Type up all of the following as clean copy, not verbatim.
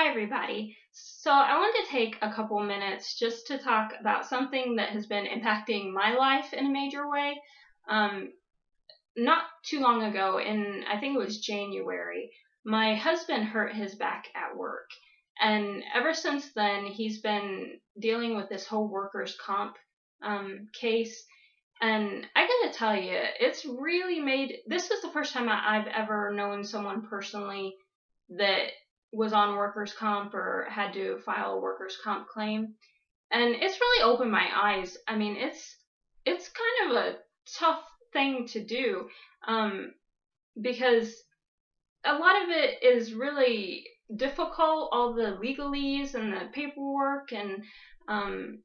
Hi, everybody. So, I want to take a couple minutes just to talk about something that has been impacting my life in a major way. Um, Not too long ago, I think it was January, my husband hurt his back at work. And ever since then, he's been dealing with this whole workers' comp case. And I gotta tell you, it's really this is the first time I've ever known someone personally that was on workers' comp or had to file a workers' comp claim. And it's really opened my eyes. I mean, it's kind of a tough thing to do, um, because a lot of it is really difficult, all the legalese and the paperwork and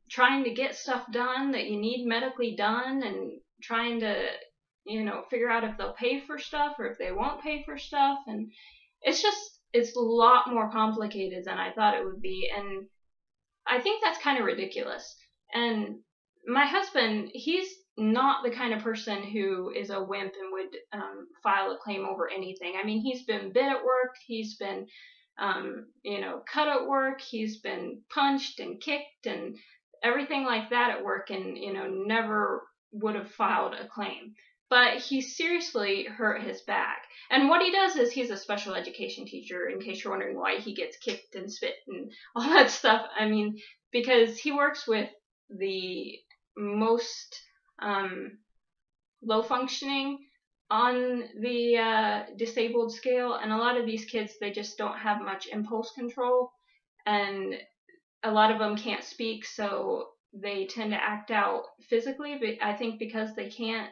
trying to get stuff done that you need medically done and trying to, figure out if they'll pay for stuff or if they won't pay for stuff. And it's a lot more complicated than I thought it would be. And I think that's kind of ridiculous. And my husband, he's not the kind of person who is a wimp and would file a claim over anything. I mean, he's been bit at work, he's been, cut at work, he's been punched and kicked and everything like that at work, and never would have filed a claim. But he seriously hurt his back. And what he does is he's a special education teacher, in case you're wondering why he gets kicked and spit and all that stuff. I mean, because he works with the most low functioning on the disabled scale, and a lot of these kids, they just don't have much impulse control, and a lot of them can't speak, so they tend to act out physically, but I think because they can't,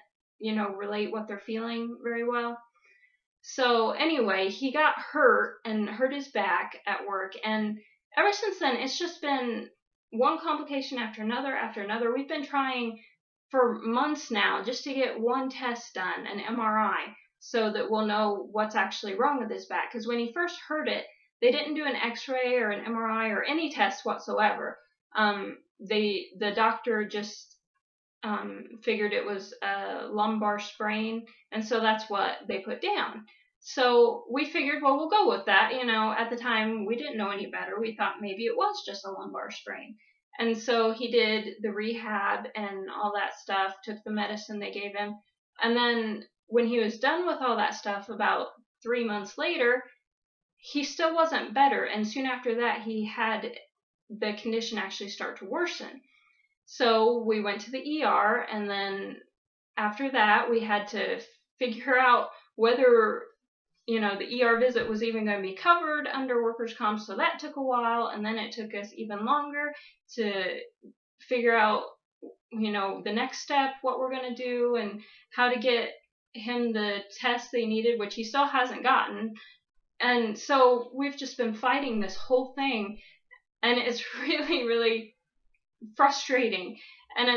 relate what they're feeling very well. So anyway, he got hurt and hurt his back at work, and ever since then, it's just been one complication after another after another. We've been trying for months now just to get one test done, an MRI, so that we'll know what's actually wrong with his back. Because when he first hurt it, they didn't do an X-ray or an MRI or any tests whatsoever. The doctor just figured it was a lumbar sprain, and so that's what they put down. So we figured, well, we'll go with that. At the time, we didn't know any better. We thought maybe it was just a lumbar sprain. And so he did the rehab and all that stuff, took the medicine they gave him. And then when he was done with all that stuff, about 3 months later, he still wasn't better. And soon after that, he had the condition actually start to worsen. So we went to the ER, and then after that, we had to figure out whether, the ER visit was even going to be covered under workers' comp. So that took a while, and then it took us even longer to figure out, the next step, what we're going to do, and how to get him the test they needed, which he still hasn't gotten. And so we've just been fighting this whole thing, and it's really, really frustrating. And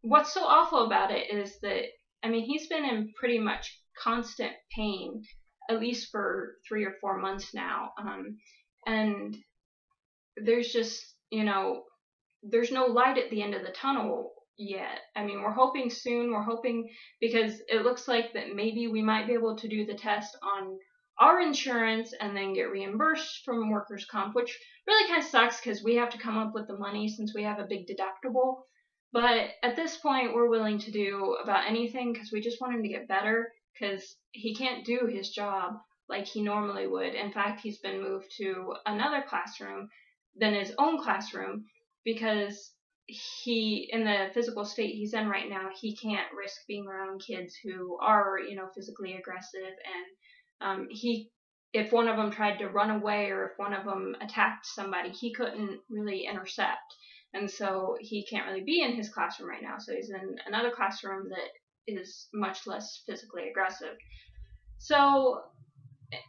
what's so awful about it is that, I mean, he's been in pretty much constant pain, at least for 3 or 4 months now. And there's just, there's no light at the end of the tunnel yet. I mean, we're hoping soon. We're hoping, because it looks like that maybe we might be able to do the test on our insurance and then get reimbursed from workers' comp, which really kind of sucks because we have to come up with the money since we have a big deductible. But at this point, we're willing to do about anything because we just want him to get better, because he can't do his job like he normally would. In fact, he's been moved to another classroom than his own classroom because in the physical state he's in right now, he can't risk being around kids who are, physically aggressive. And if one of them tried to run away or if one of them attacked somebody, he couldn't really intercept. And so he can't really be in his classroom right now. So he's in another classroom that is much less physically aggressive. So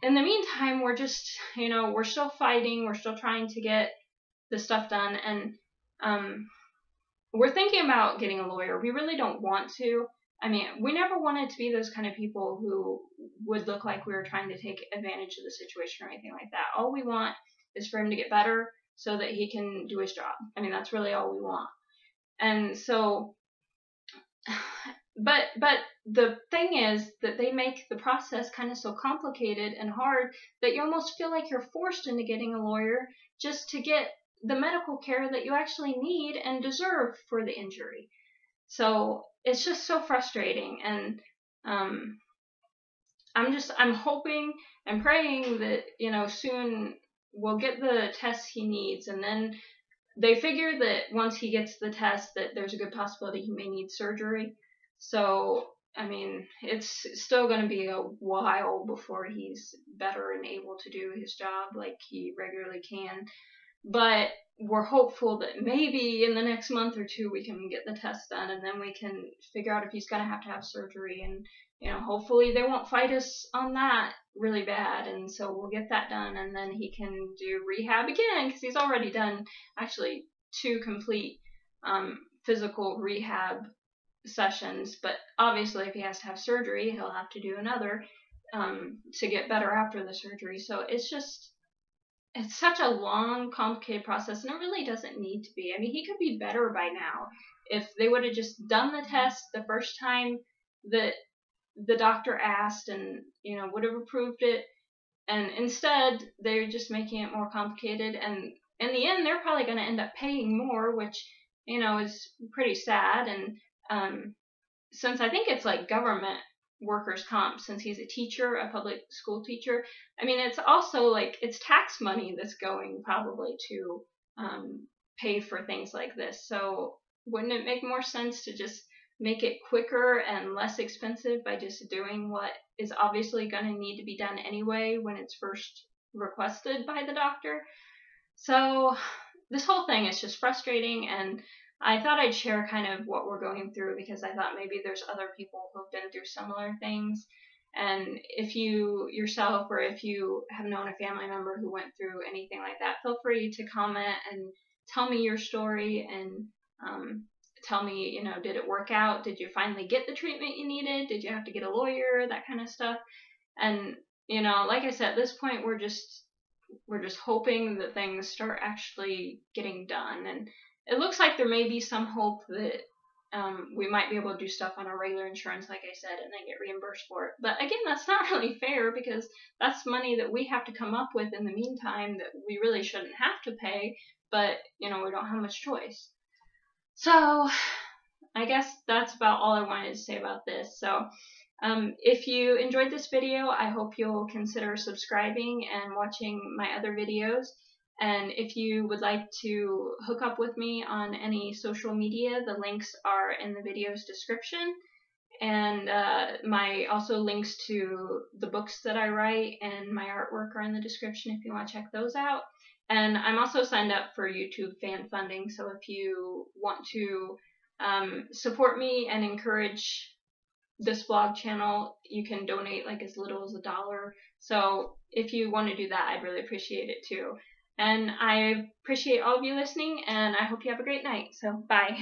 in the meantime, we're just, we're still fighting. We're still trying to get the stuff done. And we're thinking about getting a lawyer. We really don't want to. I mean, we never wanted to be those kind of people who would look like we were trying to take advantage of the situation or anything like that. All we want is for him to get better so that he can do his job. I mean, that's really all we want. And so, but the thing is that they make the process kind of so complicated and hard that you almost feel like you're forced into getting a lawyer just to get the medical care that you actually need and deserve for the injury. So it's just so frustrating, and I'm hoping and praying that, soon we'll get the tests he needs, and then they figure that once he gets the test that there's a good possibility he may need surgery. So, I mean, it's still going to be a while before he's better and able to do his job like he regularly can. But we're hopeful that maybe in the next month or two we can get the test done, and then we can figure out if he's going to have surgery. And, hopefully they won't fight us on that really bad. And so we'll get that done, and then he can do rehab again, because he's already done actually 2 complete physical rehab sessions. But obviously, if he has to have surgery, he'll have to do another to get better after the surgery. So it's such a long, complicated process, and it really doesn't need to be. I mean, he could be better by now if they would have just done the test the first time that the doctor asked, and, would have approved it. And instead, they're just making it more complicated, and in the end, they're probably going to end up paying more, which, is pretty sad. And since I think it's like government workers' comp, since he's a teacher, a public school teacher, I mean, it's also like it's tax money that's going probably to pay for things like this. So wouldn't it make more sense to just make it quicker and less expensive by just doing what is obviously going to need to be done anyway when it's first requested by the doctor? So this whole thing is just frustrating, and I thought I'd share kind of what we're going through, because I thought maybe there's other people who've been through similar things. And if you yourself, or if you have known a family member who went through anything like that, feel free to comment and tell me your story, and tell me, did it work out? Did you finally get the treatment you needed? Did you have to get a lawyer? That kind of stuff. And, like I said, at this point, we're just hoping that things start actually getting done. And it looks like there may be some hope that we might be able to do stuff on our regular insurance, like I said, and then get reimbursed for it. But again, that's not really fair, because that's money that we have to come up with in the meantime that we really shouldn't have to pay, but, we don't have much choice. So I guess that's about all I wanted to say about this. So if you enjoyed this video, I hope you'll consider subscribing and watching my other videos. And if you would like to hook up with me on any social media, the links are in the video's description. And my also links to the books that I write and my artwork are in the description if you want to check those out. And I'm also signed up for YouTube fan funding, so if you want to support me and encourage this vlog channel, you can donate like as little as $1. So if you want to do that, I'd really appreciate it too. And I appreciate all of you listening, and I hope you have a great night. So bye.